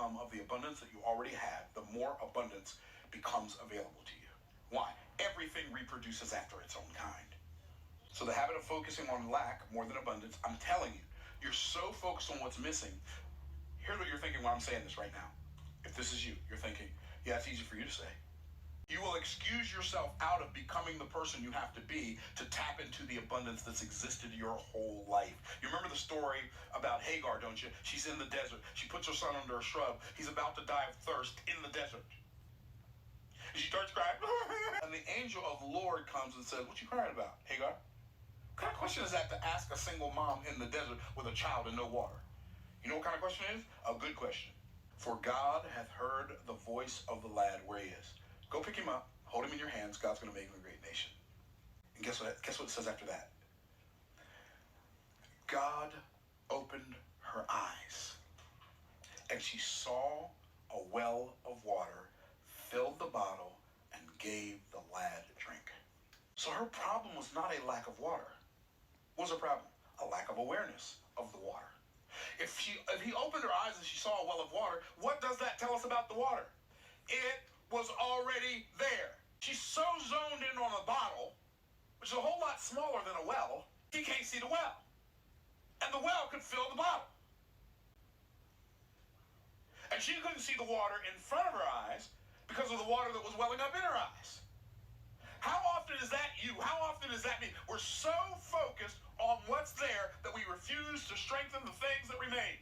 some of the abundance that you already have, the more abundance becomes available to you. Why? Everything reproduces after its own kind. So the habit of focusing on lack more than abundance, I'm telling you, you're so focused on what's missing. Here's what you're thinking while I'm saying this right now. If this is you, you're thinking, yeah, it's easy for you to say. You will excuse yourself out of becoming the person you have to be to tap into the abundance that's existed your whole life. You remember the story about Hagar, don't you? She's in the desert. She puts her son under a shrub. He's about to die of thirst in the desert. And she starts crying. And the angel of the Lord comes and says, what you crying about, Hagar? What kind of question is that to ask a single mom in the desert with a child and no water? You know what kind of question it is? A good question. For God hath heard the voice of the lad where he is. Go pick him up, hold him in your hands. God's going to make him a great nation. And guess what it says after that? God opened her eyes, and she saw a well of water, filled the bottle, and gave the lad a drink. So her problem was not a lack of water. What was her problem? A lack of awareness of the water. If he opened her eyes and she saw a well of water, what does that tell us about the water? It was already there. She's so zoned in on a bottle, which is a whole lot smaller than a well, he can't see the well. And the well could fill the bottle. And she couldn't see the water in front of her eyes because of the water that was welling up in her eyes. How often is that you? How often is that me? We're so focused on what's there that we refuse to strengthen the things that remain.